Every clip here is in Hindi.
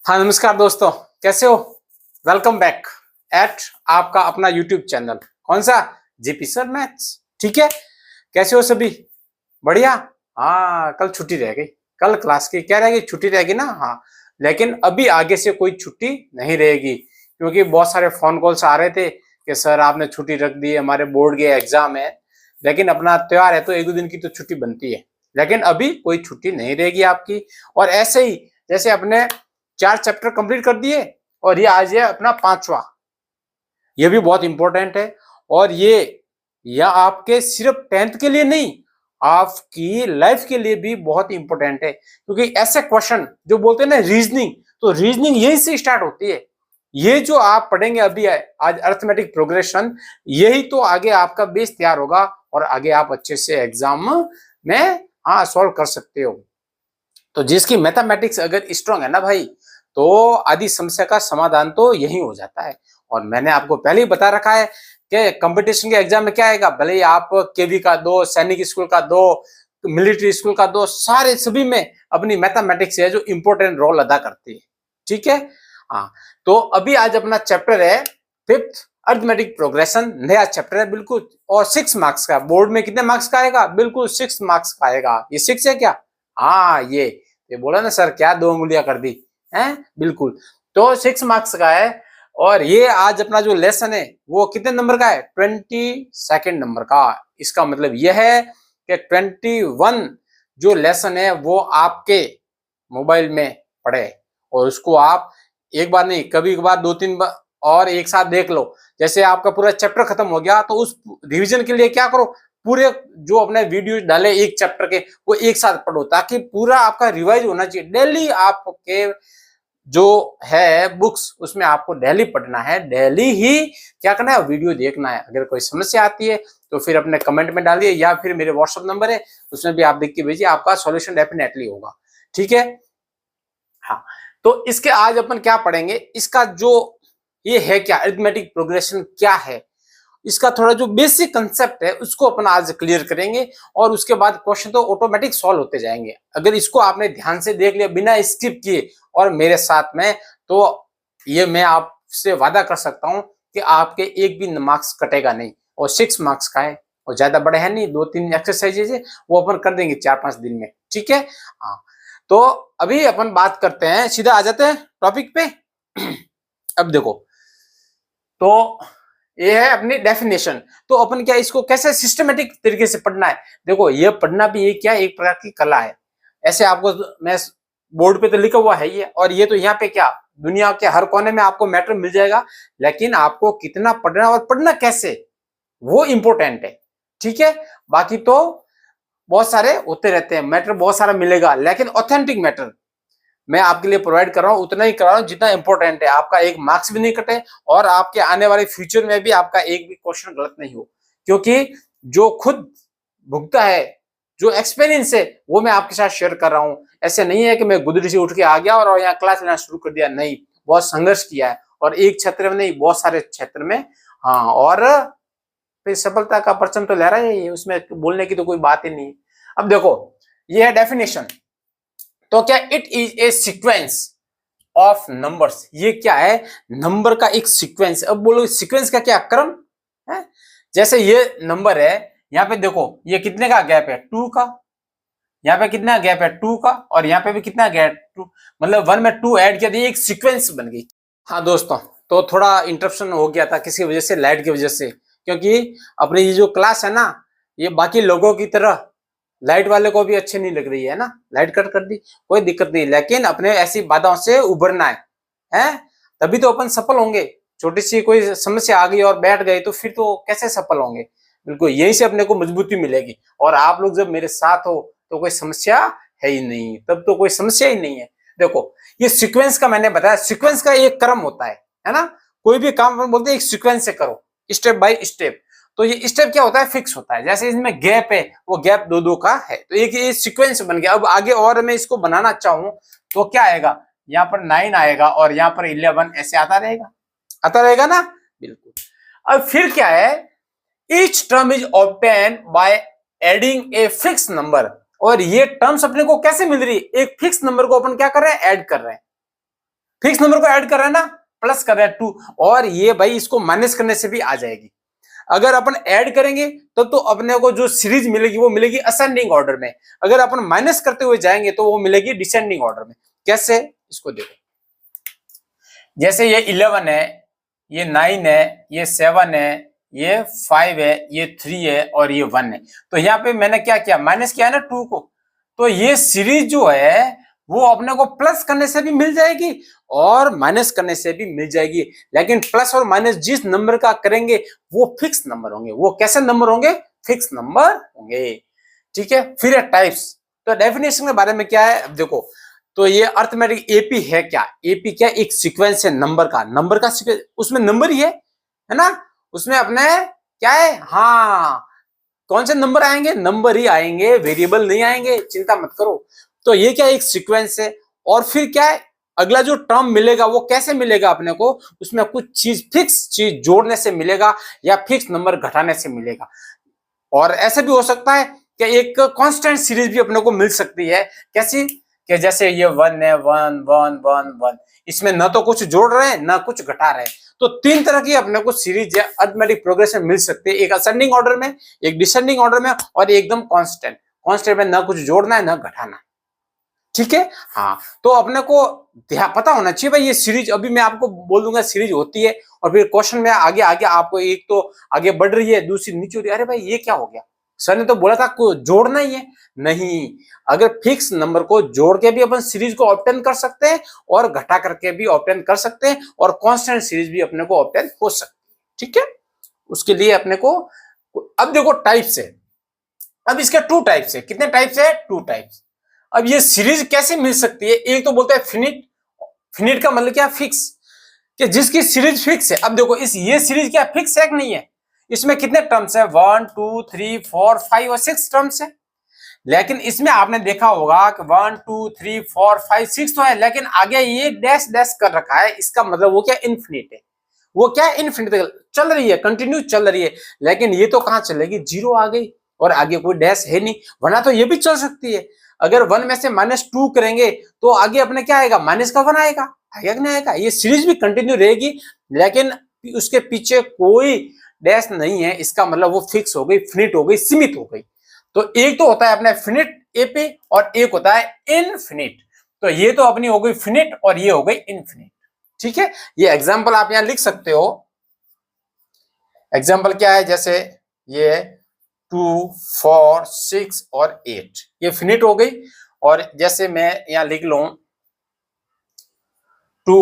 हाँ नमस्कार दोस्तों, कैसे हो? वेलकम बैक एट आपका अपना यूट्यूब चैनल। कौन सा? GP sir maths. ठीक है, कैसे हो सभी? बढ़िया। हाँ, कल छुट्टी रह गई। कल क्लास की क्या रहेगी? छुट्टी रहेगी ना। हाँ, लेकिन अभी आगे से कोई छुट्टी नहीं रहेगी, क्योंकि बहुत सारे फोन कॉल्स आ रहे थे कि सर आपने छुट्टी रख दी, हमारे बोर्ड के एग्जाम है। लेकिन अपना त्योहार है तो एक दो दिन की तो छुट्टी बनती है, लेकिन अभी कोई छुट्टी नहीं रहेगी आपकी। और ऐसे ही जैसे अपने 4 चैप्टर कंप्लीट कर दिए और ये आज है अपना 5वां। ये भी बहुत इंपॉर्टेंट है। और यह आपके सिर्फ 10th के लिए नहीं, आपकी लाइफ के लिए भी बहुत इंपॉर्टेंट है, क्योंकि ऐसे क्वेश्चन जो बोलते हैं ना रीजनिंग, तो रीजनिंग यही से स्टार्ट होती है। ये जो आप पढ़ेंगे अभी आज अर्थमेटिक प्रोग्रेशन, यही तो आगे आपका बेस तैयार होगा और आगे आप अच्छे से एग्जाम में सॉल्व कर सकते हो। तो जिसकी मैथमेटिक्स अगर स्ट्रांग है ना भाई, तो आदि समस्या का समाधान तो यही हो जाता है। और मैंने आपको पहले ही बता रखा है कि कंपटीशन के एग्जाम में क्या आएगा, भले ही आप केवी का दो, सैनिक स्कूल का दो, मिलिट्री स्कूल का दो, सारे सभी में अपनी मैथमेटिक्स है जो इंपॉर्टेंट रोल अदा करती है। ठीक है। हाँ, तो अभी आज अपना चैप्टर है 5th अर्थमेटिक प्रोग्रेशन। नया चैप्टर है बिल्कुल, और 6 मार्क्स का। बोर्ड में कितने मार्क्स का आएगा? बिल्कुल 6 मार्क्स का आएगा। ये 6 है क्या? हाँ, ये बोला ना सर, क्या 2 उंगलियां कर दी हैं? बिल्कुल। तो 6 मार्क्स का है। और ये आज अपना जो लेसन है वो कितने नंबर का है? 22 नंबर का। इसका मतलब यह है कि 21 जो लेसन है वो आपके मोबाइल में पड़े, और उसको आप एक बार नहीं, कभी कभार 2-3 बार और एक साथ देख लो। जैसे आपका पूरा चैप्टर खत्म हो गया तो उस रिवीजन के लिए क्या करो, पूरे जो अपने वीडियो डाले एक चैप्टर के वो एक साथ पढ़ो, ताकि पूरा आपका रिवाइज होना चाहिए। डेली आपके जो है बुक्स, उसमें आपको डेली पढ़ना है, डेली ही क्या करना है, वीडियो देखना है। अगर कोई समस्या आती है तो फिर अपने कमेंट में डालिए, या फिर मेरे व्हाट्सएप नंबर है उसमें भी आप देख के भेजिए, आपका सॉल्यूशन डेफिनेटली होगा। ठीक है। हाँ, तो इसके आज अपन क्या पढ़ेंगे, इसका जो ये है क्या, अरिथमेटिक प्रोग्रेशन क्या है, इसका थोड़ा जो बेसिक कंसेप्ट है उसको अपन आज क्लियर करेंगे। और उसके बाद क्वेश्चन तो ऑटोमेटिक सॉल्व होते जाएंगे अगर इसको आपने ध्यान से देख लिया बिना स्किप किए और मेरे साथ में, तो ये मैं आपसे वादा कर सकता हूं कि आपके एक भी मार्क्स कटेगा नहीं। और 6 मार्क्स का है और ज्यादा बड़े है नहीं, 2-3 एक्सरसाइजेज है वो अपन कर देंगे 4-5 दिन में। ठीक है। हाँ, तो अभी अपन बात करते हैं, सीधा आ जाते हैं टॉपिक पे। अब देखो, तो ये है अपनी डेफिनेशन। तो अपन क्या इसको कैसे सिस्टमेटिक तरीके से पढ़ना है, देखो ये पढ़ना भी ये क्या एक प्रकार की कला है। ऐसे आपको मैं बोर्ड पे तो लिखा हुआ है ये, और ये तो यहाँ पे क्या दुनिया के हर कोने में आपको मैटर मिल जाएगा, लेकिन आपको कितना पढ़ना और पढ़ना कैसे वो इंपॉर्टेंट है। ठीक है। बाकी तो बहुत सारे होते रहते हैं, मैटर बहुत सारा मिलेगा, लेकिन ऑथेंटिक मैटर मैं आपके लिए प्रोवाइड कर रहा हूं, उतना ही कर रहा हूं जितना इंपॉर्टेंट है। आपका एक मार्क्स भी नहीं कटे और आपके आने वाले फ्यूचर में भी आपका एक भी क्वेश्चन गलत नहीं हो, क्योंकि जो खुद भुगता है, जो एक्सपीरियंस है वो मैं आपके साथ शेयर कर रहा हूं। ऐसे नहीं है कि मैं गुदड़ी से उठ के आ गया और यहाँ क्लास लेना शुरू कर दिया, नहीं, बहुत संघर्ष किया है, और एक क्षेत्र में नहीं बहुत सारे क्षेत्र में। हाँ, और फिर सफलता का परचम तो लहरा ही है, उसमें बोलने की तो कोई बात ही नहीं। अब देखो, ये है डेफिनेशन। तो क्या it is a sequence of numbers, ये क्या है, नंबर का एक सीक्वेंस। अब बोलो सीक्वेंस का क्या, क्रम है। जैसे ये नंबर है, यहाँ पे देखो ये कितने का गैप है, 2 का। यहाँ पे कितना गैप है, 2 का, और यहाँ पे भी कितना गैप, 2, मतलब 1 में 2 ऐड किया तो एक सीक्वेंस बन गई। हाँ दोस्तों, तो थोड़ा इंटरप्शन हो गया था किसी वजह से, लाइट की वजह से, क्योंकि अपनी ये जो क्लास है ना, ये बाकी लोगों की तरह लाइट वाले को भी अच्छी नहीं लग रही है ना, लाइट कट कर दी, कोई दिक्कत नहीं, लेकिन अपने ऐसी बाधाओं से उभरना है तभी तो अपन सफल होंगे। छोटी सी कोई समस्या आ गई और बैठ गए तो फिर तो कैसे सफल होंगे। बिल्कुल यहीं से अपने को मजबूती मिलेगी, और आप लोग जब मेरे साथ हो तो कोई समस्या है ही नहीं, तब तो कोई समस्या ही नहीं है। देखो ये सीक्वेंस का मैंने बताया, सीक्वेंस का एक क्रम होता है ना। कोई भी काम अपन बोलते हैं एक सीक्वेंस से करो, स्टेप बाय स्टेप। तो ये स्टेप क्या होता है, फिक्स होता है। जैसे इसमें गैप है, वो गैप 2-2 का है, तो एक ये सीक्वेंस बन गया। अब आगे और मैं इसको बनाना चाहूं तो क्या आएगा, यहाँ पर 9 आएगा और यहाँ पर 11, ऐसे आता रहेगा ना। बिल्कुल। अब फिर क्या है, each term is obtain by adding a fix number. और ये टर्म्स अपने को कैसे मिल रही है, एक फिक्स नंबर को अपन क्या कर रहे हैं, ऐड कर रहे हैं। फिक्स नंबर को ऐड कर रहे हैं ना, प्लस कर रहे हैं 2, और ये भाई इसको माइनस करने से भी आ जाएगी। अगर अपन ऐड करेंगे तो अपने को जो सीरीज मिलेगी वो मिलेगी असेंडिंग ऑर्डर में, अगर अपन माइनस करते हुए जाएंगे तो वो मिलेगी डिसेंडिंग ऑर्डर में। कैसे, इसको देखो, जैसे ये 11 है, ये 9 है, ये 7 है, ये 5 है, ये 3 है और ये 1 है। तो यहाँ पे मैंने क्या किया, माइनस किया है ना 2 को, तो ये सीरीज जो है वो अपने को प्लस करने से भी मिल जाएगी और माइनस करने से भी मिल जाएगी। लेकिन प्लस और माइनस जिस नंबर का करेंगे वो फिक्स नंबर होंगे। वो कैसे नंबर होंगे, फिक्स नंबर होंगे। ठीक है, फिर है टाइप्स। तो डेफिनेशन के बारे में क्या है, अब देखो, तो ये अर्थमेटिक एपी है क्या, एपी क्या, एक सीक्वेंस है नंबर का सीक्वेंस, उसमें नंबर ही है ना, उसमें अपने क्या है, हाँ, कौन से नंबर आएंगे, नंबर ही आएंगे, वेरिएबल नहीं आएंगे, चिंता मत करो। तो ये क्या, एक सीक्वेंस है। और फिर क्या है, अगला जो टर्म मिलेगा वो कैसे मिलेगा अपने को, उसमें कुछ चीज, फिक्स चीज जोड़ने से मिलेगा या फिक्स नंबर घटाने से मिलेगा। और ऐसे भी हो सकता है कि एक कांस्टेंट सीरीज भी अपने को मिल सकती है। कैसी, कि जैसे ये 1 है, 1 1 1 1, इसमें ना तो कुछ जोड़ रहे हैं ना कुछ घटा रहे हैं। तो 3 तरह की अपने को सीरीज या अरिथमेटिक प्रोग्रेशन मिल सकती है, एक असेंडिंग ऑर्डर में, एक डिसेंडिंग ऑर्डर में और एकदम कांस्टेंट में ना कुछ जोड़ना है ना घटाना है। ठीक है, हाँ, तो अपने को पता होना चाहिए भाई ये सीरीज, अभी मैं आपको बोल दूंगा सीरीज होती है, और फिर क्वेश्चन में आगे आगे आपको एक तो आगे बढ़ रही है, दूसरी नीचे हो रही है, अरे भाई ये क्या हो गया, सर ने तो बोला था को जोड़ना ही है। नहीं, अगर फिक्स नंबर को जोड़ के भी अपन सीरीज को ऑब्टेन कर सकते हैं और घटा करके भी ऑब्टेन कर सकते हैं, और कांस्टेंट सीरीज भी अपने को ऑब्टेन हो सकती है। ठीक है, उसके लिए अपने को, अब देखो टाइप्स है, अब इसके 2 टाइप्स है। कितने टाइप्स है, 2 टाइप्स। अब ये सीरीज कैसे मिल सकती है, एक तो बोलते हैं फिनिट, फिनिट का मतलब क्या, फिक्स, कि जिसकी सीरीज फिक्स है। अब देखो ये सीरीज क्या फिक्स है कि नहीं है, इसमें कितने टर्म्स है, 1 2 3 4 5 और 6 टर्म्स है। लेकिन इसमें आपने देखा होगा कि 1 2 3 4 5 6 तो है, लेकिन आगे ये डैश डैश कर रखा है, इसका मतलब वो क्या, इनफिनिट है। वो क्या, इनफिनिट चल रही है, कंटिन्यू चल रही है। लेकिन ये तो कहां चलेगी, 0 आ गई और आगे कोई डैश है नहीं, वरना तो ये भी चल सकती है। अगर 1 में से -2 करेंगे तो आगे अपने क्या आएगा, माइनस का 1 आएगा, आएगा कि नहीं आएगा। ये सीरीज भी कंटिन्यू रहेगी, लेकिन उसके पीछे कोई डैश नहीं है, इसका मतलब वो फिक्स हो गई, फिनिट हो गई, सीमित हो गई। तो एक तो होता है अपने फिनिट एपी और एक होता है इनफिनिट। तो ये तो अपनी हो गई फिनिट और ये हो गई इनफिनिट। ठीक है, ये एग्जांपल आप यहां लिख सकते हो। एग्जांपल क्या है, जैसे ये 2 4 6 और 8, ये फिनिट हो गई। और जैसे मैं यहां लिख लूं 2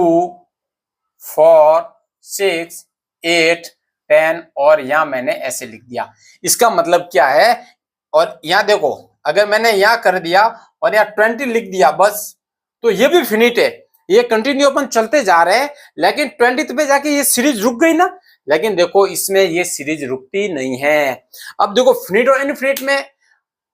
4 6 8 10, और यहां मैंने ऐसे लिख दिया। इसका मतलब क्या है, और यहां देखो, अगर मैंने यहां कर दिया और यहां 20 लिख दिया बस, तो ये भी फिनिट है, ये कंटिन्यू अपन चलते जा रहे हैं। लेकिन 20 पे जाके ये सीरीज रुक गई ना, लेकिन देखो इसमें ये सीरीज रुकती नहीं है। अब देखो फिनिट और इनफिनिट में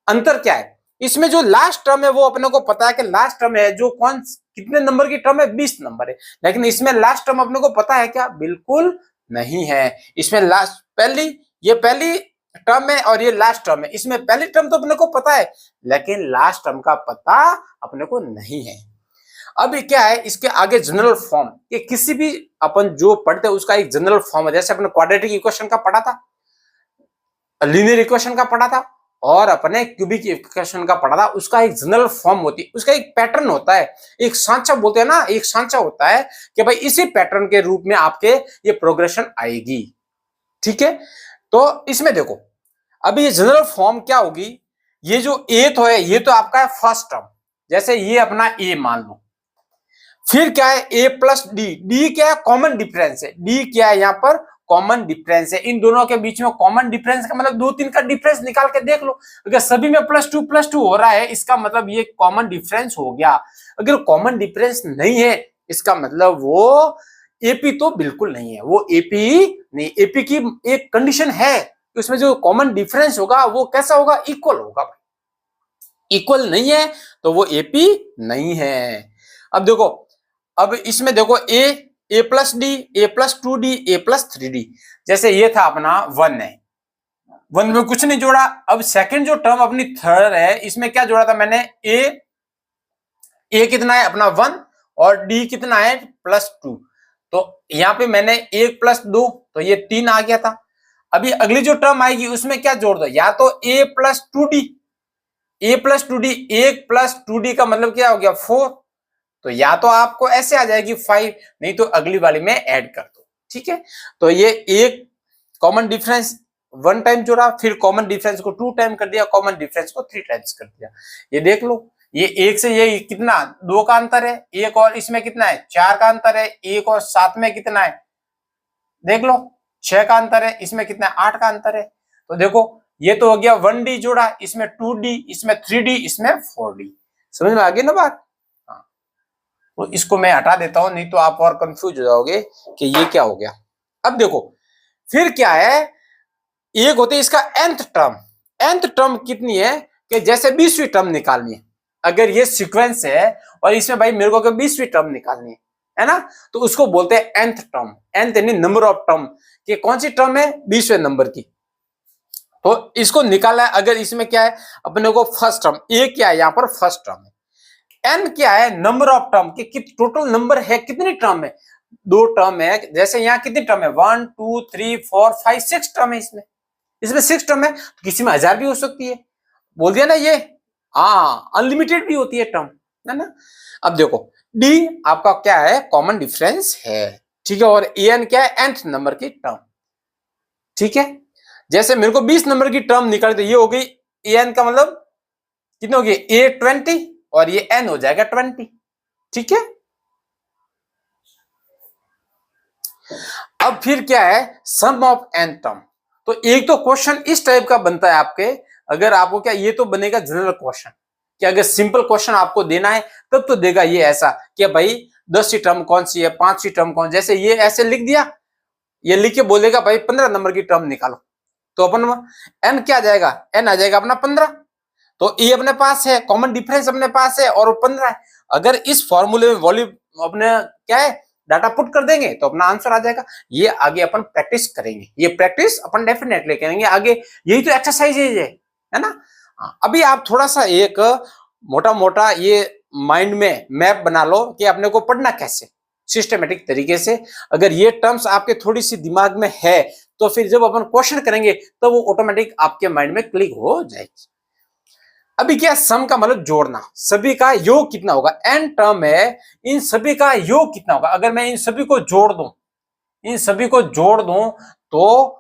अंतर क्या है, इसमें जो लास्ट टर्म है वो अपने को पता है कि लास्ट टर्म है, जो कौन कितने नंबर की टर्म है, 20 नंबर है। लेकिन इसमें लास्ट टर्म अपने को पता है क्या, बिल्कुल नहीं है। इसमें लास्ट ये पहली टर्म है और ये लास्ट टर्म है। इसमें पहली टर्म तो अपने को पता है, लेकिन लास्ट टर्म का पता अपने को नहीं है। अब ये क्या है, इसके आगे जनरल फॉर्म, ये किसी भी अपन जो पढ़ते हैं उसका एक जनरल फॉर्म है। जैसे अपने क्वाड्रेटिक इक्वेशन का पढ़ा था, लीनियर इक्वेशन का पढ़ा था, और अपने क्यूबिक इक्वेशन का पढ़ा था, उसका एक जनरल फॉर्म होती है, उसका एक पैटर्न होता है, एक सांचा बोलते हैं ना, एक सांचा होता है कि भाई इसी पैटर्न के रूप में आपके ये प्रोग्रेशन आएगी। ठीक है, तो इसमें देखो अभी ये जनरल फॉर्म क्या होगी, ये जो ए तो है, ये तो आपका है फर्स्ट टर्म, जैसे ये अपना ए मान लो। फिर क्या है, ए प्लस डी, डी क्या है, कॉमन डिफरेंस है, डी क्या है यहाँ पर, कॉमन डिफरेंस है। इन दोनों के बीच में कॉमन डिफरेंस का मतलब 2 3 का डिफरेंस निकाल के देख लो। अगर सभी में +2 हो रहा है, इसका मतलब ये कॉमन डिफरेंस हो गया। अगर कॉमन डिफरेंस नहीं है, इसका मतलब वो एपी तो बिल्कुल नहीं है, वो एपी नहीं। एपी की एक कंडीशन है, उसमें जो कॉमन डिफरेंस होगा वो कैसा होगा, इक्वल होगा। इक्वल नहीं है तो वो एपी नहीं है। अब देखो, अब इसमें देखो ए प्लस डी, A+2D, A+3D, जैसे ये था अपना 1 है, 1 में कुछ नहीं जोड़ा। अब सेकंड जो टर्म अपनी थर्ड है, इसमें क्या जोड़ा था मैंने, ए कितना है अपना 1, और डी कितना है +2। तो यहाँ पे मैंने 1 + 2 तो ये 3 आ गया था। अभी अगली जो टर्म आएगी उसमें क्या जोड़ दो, या तो a + 2d, a + 2d, 1 + 2d का मतलब क्या हो गया 4। तो या तो आपको ऐसे आ जाएगी 5, नहीं तो अगली वाली में ऐड कर दो। ठीक है, तो ये एक कॉमन डिफरेंस 1 टाइम जोड़ा, फिर कॉमन डिफरेंस को 2 टाइम कर दिया, कॉमन डिफरेंस को 3 टाइम्स कर दिया। ये देख लो, ये एक से ये कितना 2 का अंतर है, एक और इसमें कितना है 4 का अंतर है, एक और 7 में कितना है देख लो 6 का अंतर है, इसमें कितना 8 का अंतर है। तो देखो ये तो हो गया 1d जोड़ा, इसमें 2d, इसमें 3d, इसमें 4d। समझ में आ गई ना बात। हाँ, तो इसको मैं हटा देता हूं, नहीं तो आप और कंफ्यूज हो जाओगे कि ये क्या हो गया। अब देखो फिर क्या है, एक होती है इसका nth टर्म। nth टर्म कितनी है कि जैसे 20वीं टर्म निकालनी है, अगर ये सीक्वेंस है और इसमें भाई मेरे को 20वीं टर्म निकालनी है ना, तो उसको बोलते हैं nth टर्म। nth यानी नंबर ऑफ टर्म, कि कौन सी टर्म है 20वें नंबर की, तो इसको निकाला है। अगर इसमें क्या है अपने को फर्स्ट टर्म, ए क्या है यहाँ पर फर्स्ट टर्म है, एन क्या है नंबर ऑफ टर्म कि टोटल नंबर है कितनी टर्म है, 2 टर्म है। जैसे यहाँ कितनी टर्म है 1 2 3 4 5 6 टर्म है, इसमें 6 टर्म है, तो किसी में 1000 भी हो सकती है, बोल दिया ना ये। हाँ, अनलिमिटेड भी होती है टर्म, है ना। अब देखो डी आपका क्या है कॉमन डिफरेंस है, ठीक है, और ए एन क्या है nth नंबर की टर्म। ठीक है, जैसे मेरे को 20 नंबर की टर्म निकाली, तो ये हो गई ए एन का मतलब कितने हो गए ए 20 और ये एन हो जाएगा 20। ठीक है, अब फिर क्या है सम ऑफ एन टर्म। तो एक तो क्वेश्चन इस टाइप का बनता है आपके, अगर आपको क्या ये तो बनेगा जनरल क्वेश्चन कि अगर सिंपल क्वेश्चन आपको देना है तब तो देगा ये ऐसा कि भाई 10वीं टर्म कौन सी है, 5वीं टर्म कौन, जैसे ये ऐसे लिख दिया, ये लिख के बोलेगा भाई 15 नंबर की टर्म निकालो, तो अपन एन क्या आ जाएगा, एन आ जाएगा अपना 15। तो ये अपने पास है, कॉमन डिफरेंस अपने पास है और 15 है। अगर इस फॉर्मूले में वॉल्यूम अपने क्या है डाटा पुट कर देंगे तो अपना आंसर आ जाएगा। ये आगे अपन प्रैक्टिस करेंगे, ये प्रैक्टिस अपन डेफिनेटली करेंगे आगे, यही तो एक्सरसाइज है ना। अभी आप थोड़ा सा एक मोटा मोटा ये माइंड में मैप बना लो कि अपने को पढ़ना कैसे सिस्टमेटिक तरीके से। अगर ये टर्म्स आपके थोड़ी सी दिमाग में है तो फिर जब अपन क्वेश्चन करेंगे तो वो ऑटोमेटिक आपके माइंड में क्लिक हो जाएगी। अभी क्या सम का मतलब जोड़ना, सभी का योग कितना होगा, एन टर्म है, इन सभी का योग कितना होगा। अगर मैं इन सभी को जोड़ दूं, इन सभी को जोड़ दूं तो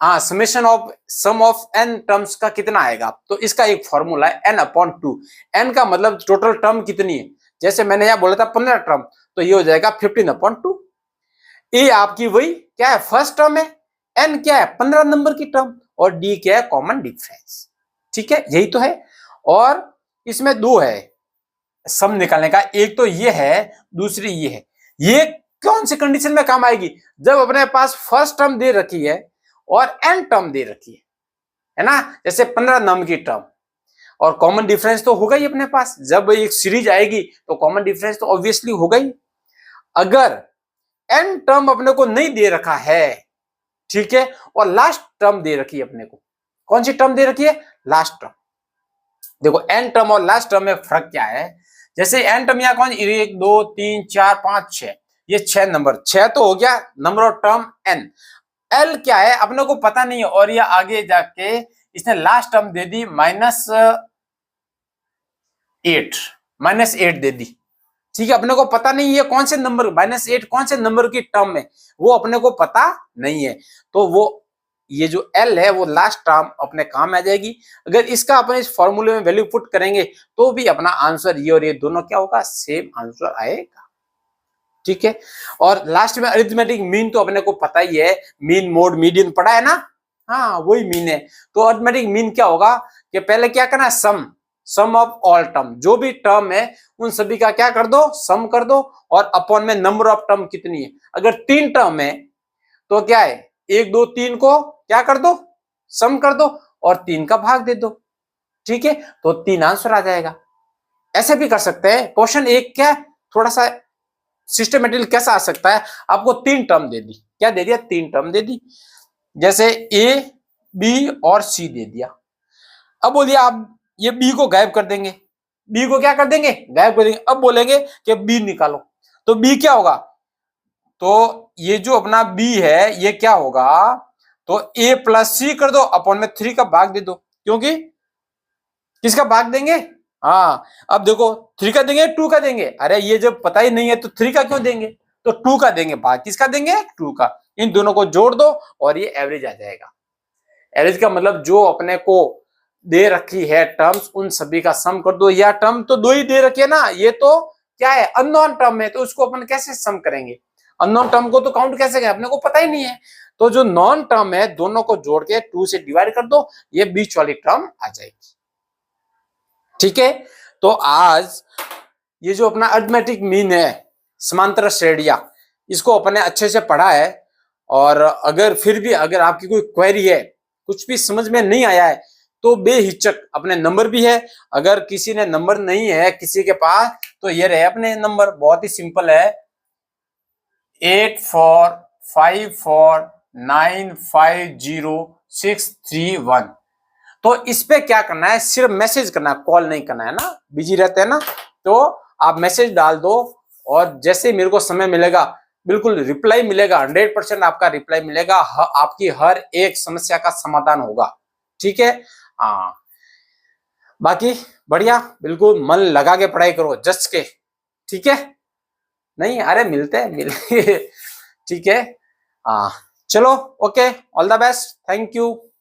summation of sum of n terms का कितना आएगा, तो इसका एक फॉर्मूला है n/2। एन का मतलब टोटल टर्म कितनी है, जैसे मैंने यहां बोला था 15 टर्म, तो ये हो जाएगा 15/2। ए आपकी वही क्या है फर्स्ट टर्म है, एन क्या है 15 नंबर की टर्म, और डी क्या है कॉमन डिफरेंस। ठीक है, यही तो है। और इसमें 2 है सम निकालने का, एक तो ये है, दूसरी ये है। ये कौन सी कंडीशन में काम आएगी, जब अपने पास फर्स्ट टर्म दे रखी है और एन टर्म दे रखी है ना, जैसे 15 नंबर की टर्म, और कॉमन डिफरेंस तो होगा ही अपने पास। जब एक सीरीज आएगी तो कॉमन डिफरेंस तो ऑब्वियसली होगा ही। अगर एन टर्म अपने को नहीं दे रखा है, ठीक है, और लास्ट टर्म दे रखी है अपने को, कौन सी टर्म दे रखी है लास्ट टर्म। देखो एन टर्म और लास्ट टर्म में फर्क क्या है, जैसे एन टर्म यहाँ कौन 1 2 3 4 5 6, ये 6 नंबर, 6 तो हो गया number of term n. L क्या है अपने को पता नहीं है, और ये आगे जाके इसने लास्ट टर्म दे दी -8 दे दी। ठीक है, अपने को पता नहीं है कौन से नंबर -8 कौन से नंबर की टर्म है, वो अपने को पता नहीं है। तो वो ये जो एल है वो लास्ट टर्म अपने काम आ जाएगी। अगर इसका अपन इस फॉर्मूले में वैल्यू पुट करेंगे तो भी अपना आंसर ये और ये दोनों क्या होगा सेम आंसर आएगा। ठीक है, और लास्ट में अरिथमेटिक मीन तो अपने को पता ही है, मीन मोड मीडियन पढ़ा है ना, हाँ वही मीन है। तो अरिथमेटिक मीन क्या होगा कि पहले क्या करना है सम ऑफ ऑल टर्म, जो भी टर्म है उन सभी का क्या कर दो सम कर दो, और अपॉन में नंबर ऑफ टर्म कितनी है। अगर 3 टर्म है तो क्या है 1 2 3 को क्या कर दो सम कर दो और 3 का भाग दे दो। ठीक है, तो 3 आंसर आ जाएगा। ऐसे भी कर सकते हैं। क्वेश्चन एक क्या थोड़ा सा सिस्टमेटिकली कैसा आ सकता है, आपको 3 टर्म दे दी, क्या दे दिया 3 टर्म दे दी, जैसे ए बी और सी दे दिया। अब बोलिए आप ये बी को गायब कर देंगे, बी को क्या कर देंगे गायब कर देंगे। अब बोलेंगे कि बी निकालो, तो बी क्या होगा, तो ये जो अपना बी है ये क्या होगा, तो ए प्लस सी कर दो, अपॉन में 3 का भाग दे दो, क्योंकि किसका भाग देंगे, हाँ अब देखो 3 का देंगे 2 का देंगे, अरे ये जब पता ही नहीं है तो 3 का क्यों देंगे, तो 2 का देंगे, भाग किसका देंगे 2 का, इन दोनों को जोड़ दो और ये एवरेज आ जाएगा। एवरेज का मतलब जो अपने को दे रखी है टर्म्स उन सभी का सम कर दो, या टर्म तो 2 ही दे रखी है ना, ये तो क्या है अननोन टर्म है, तो उसको अपन कैसे सम करेंगे, अननोन टर्म को तो काउंट कैसे करें, अपने को पता ही नहीं है, तो जो नॉन टर्म है दोनों को जोड़ के 2 से डिवाइड कर दो, ये बीच वाली टर्म आ जाएगी। ठीक है, तो आज ये जो अपना अरिथमेटिक मीन है, समांतर श्रेणियां, इसको अपने अच्छे से पढ़ा है, और अगर फिर भी अगर आपकी कोई क्वेरी है, कुछ भी समझ में नहीं आया है, तो बेहिचक अपने नंबर भी है, अगर किसी ने नंबर नहीं है किसी के पास तो ये रहे अपने नंबर, बहुत ही सिंपल है 8454950631। तो इस पे क्या करना है, सिर्फ मैसेज करना है, कॉल नहीं करना है ना, बिजी रहते हैं ना, तो आप मैसेज डाल दो और जैसे ही मेरे को समय मिलेगा बिल्कुल रिप्लाई मिलेगा, 100% आपका रिप्लाई मिलेगा, आपकी हर एक समस्या का समाधान होगा। ठीक है, हाँ बाकी बढ़िया, बिल्कुल मन लगा के पढ़ाई करो जस्ट के, ठीक है, नहीं अरे मिलते हैं मिलेंगे ठीक है, हाँ चलो okay, all the best, thank you.